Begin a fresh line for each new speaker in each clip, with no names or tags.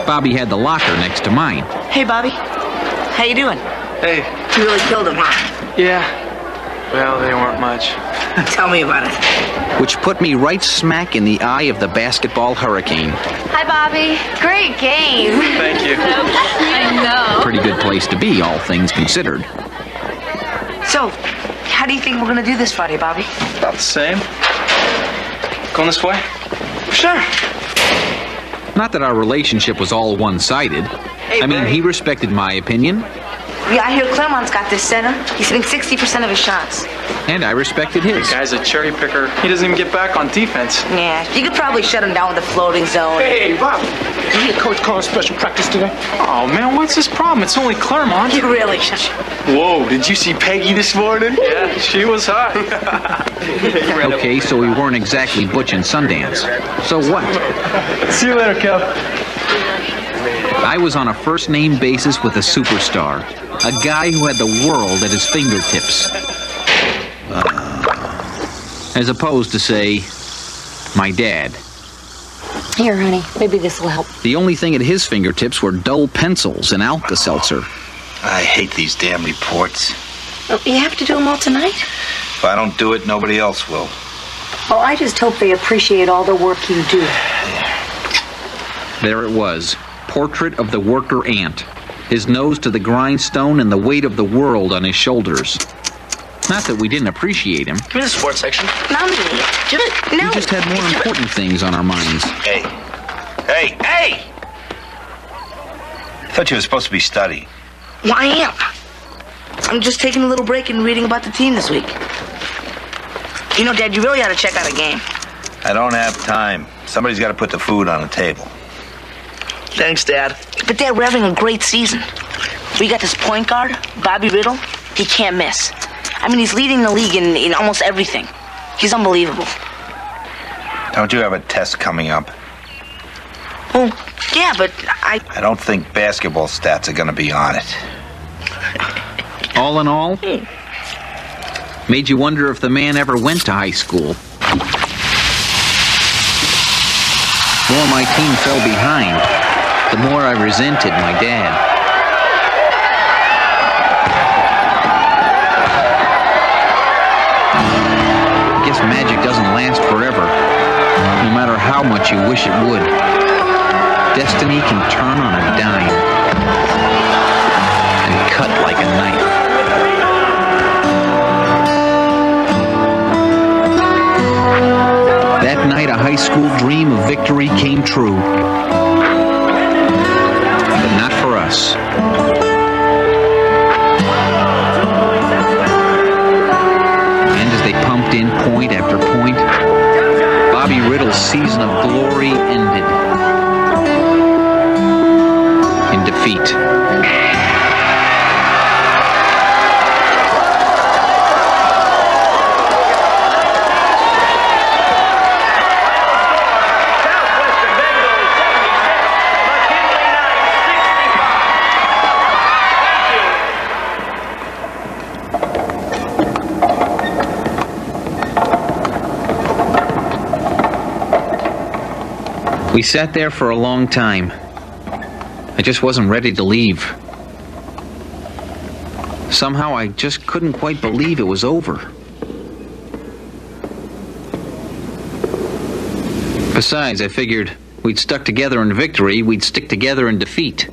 Bobby had the locker next to mine.
Hey, Bobby. How you doing?
Hey.
You really killed him, huh?
Yeah. Well, they weren't much.
Tell me about it.
Which put me right smack in the eye of the basketball hurricane.
Hi, Bobby. Great game.
Thank you.
I know.
Pretty good place to be, all things considered.
So, how do you think we're gonna do this Friday, Bobby?
About the same. Going this way?
Sure.
Not that our relationship was all one-sided. I mean, he respected my opinion.
Yeah, I hear Claremont's got this center. He's hitting 60% of his shots.
And I respected his.
The guy's a cherry picker. He doesn't even get back on defense.
Yeah, you could probably shut him down with the floating zone.
Hey, Bob. Did you hear Coach calling special practice today?
Oh, man, what's his problem? It's only Claremont.
You really should.
Whoa, did you see Peggy this morning?
Yeah, she was hot.
Okay, so we weren't exactly Butch and Sundance. So what?
See you later, Kev.
I was on a first-name basis with a superstar. A guy who had the world at his fingertips. As opposed to, say, my dad.
Here, honey. Maybe this will help.
The only thing at his fingertips were dull pencils and Alka-Seltzer.
I hate these damn reports.
Oh, you have to do them all tonight?
If I don't do it, nobody else will.
Well, I just hope they appreciate all the work you do.
There it was. Portrait of the worker ant. His nose to the grindstone and the weight of the world on his shoulders. Not that we didn't appreciate him.
Give me the sports section.
No, give it. No.
We just had more important things on our minds.
Hey. Hey, hey! I thought you were supposed to be studying.
Well, I am. I'm just taking a little break and reading about the team this week. You know, Dad, you really ought to check out a game.
I don't have time. Somebody's got to put the food on the table.
Thanks, Dad.
But Dad, we're having a great season. We got this point guard, Bobby Riddle. He can't miss. I mean, he's leading the league in almost everything. He's unbelievable.
Don't you have a test coming up?
Well, yeah, but
I don't think basketball stats are going to be on it.
All in all, made you wonder if the man ever went to high school. The more my team fell behind, the more I resented my dad. I guess magic doesn't last forever, no matter how much you wish it would. Destiny can turn on a dime and cut like a knife. That night, a high school dream of victory came true. But not for us. And as they pumped in point after point, Bobby Riddle's season of glory ended in defeat. We sat there for a long time. I just wasn't ready to leave. Somehow I just couldn't quite believe it was over. Besides, I figured we'd stuck together in victory, we'd stick together in defeat.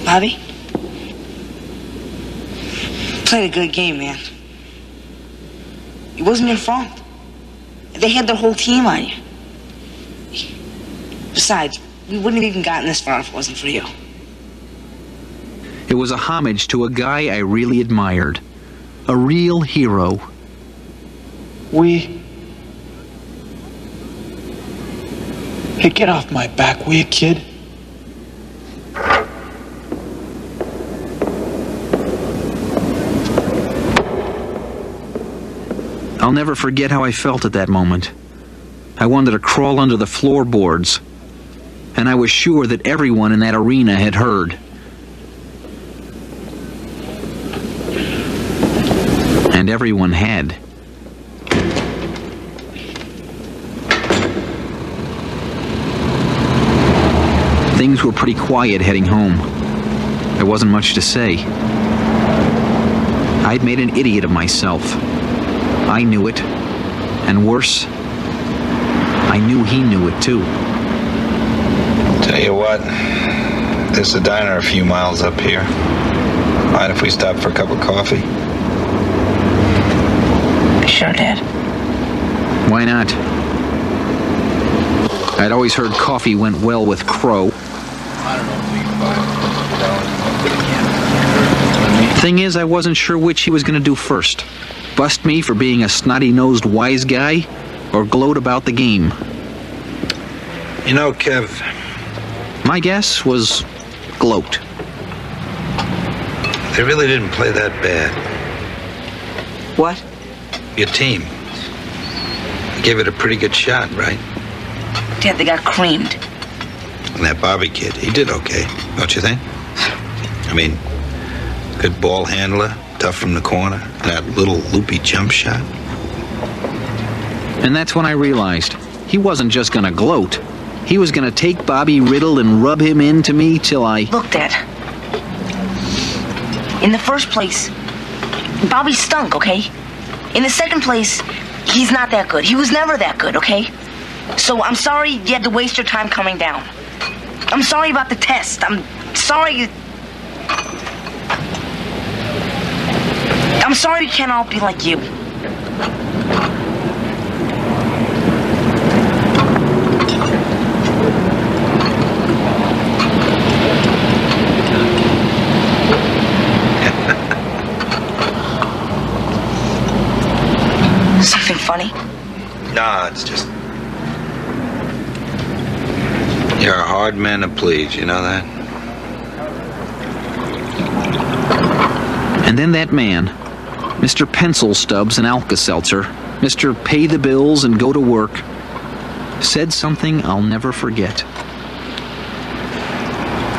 Bobby, played a good game, man. It wasn't your fault. They had their whole team on you. Besides, we wouldn't have even gotten this far if it wasn't for you.
It was a homage to a guy I really admired. A real hero.
Hey, get off my back, will you, kid?
I'll never forget how I felt at that moment. I wanted to crawl under the floorboards, and I was sure that everyone in that arena had heard. And everyone had. Things were pretty quiet heading home. There wasn't much to say. I'd made an idiot of myself. I knew it. And worse, I knew he knew it too.
Tell you what, there's a diner a few miles up here. Mind if we stop for a cup of coffee?
Sure, Dad.
Why not? I'd always heard coffee went well with Crow. Thing is, I wasn't sure which he was going to do first. Bust me for being a snotty-nosed wise guy, or gloat about the game.
You know, Kev,
My guess was gloat.
they really didn't play that bad.
What?
Your team. You gave it a pretty good shot, right?
Dad, they got creamed.
And that Bobby kid, he did okay, don't you think? I mean, good ball handler, tough from the corner, that little loopy jump shot.
And that's when I realized he wasn't just going to gloat. He was going to take Bobby Riddle and rub him into me till I...
Look, Dad. In the first place, Bobby stunk, okay? In the second place, he's not that good. He was never that good, okay? So I'm sorry you had to waste your time coming down. I'm sorry about the test. I'm sorry we can't all be like you. Something funny?
Nah, it's just... You're a hard man to please, you know that?
And then that man, Mr. Pencil Stubs and Alka-Seltzer, Mr. Pay the Bills and Go to Work, said something I'll never forget.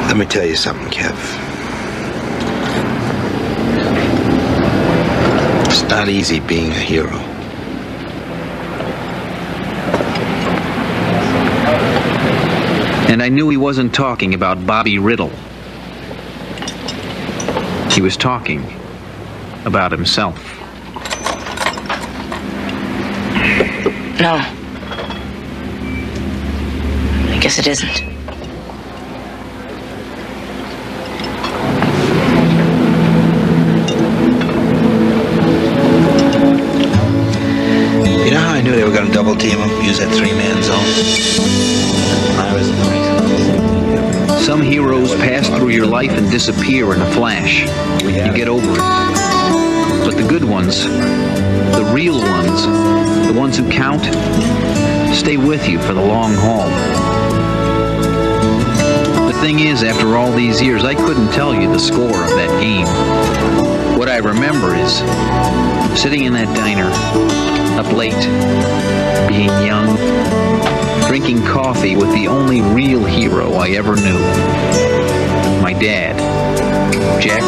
Let me tell you something, Kev. It's not easy being a hero.
And I knew he wasn't talking about Bobby Riddle. He was talking about himself.
No. I guess it isn't.
You know how I knew they were going to double team him, use that three-man zone? I was
Some heroes pass through your life and disappear in a flash. You get over it. But the good ones, the real ones, the ones who count, stay with you for the long haul. The thing is, after all these years, I couldn't tell you the score of that game. What I remember is sitting in that diner, up late, being young, drinking coffee with the only real hero I ever knew. My dad, Jack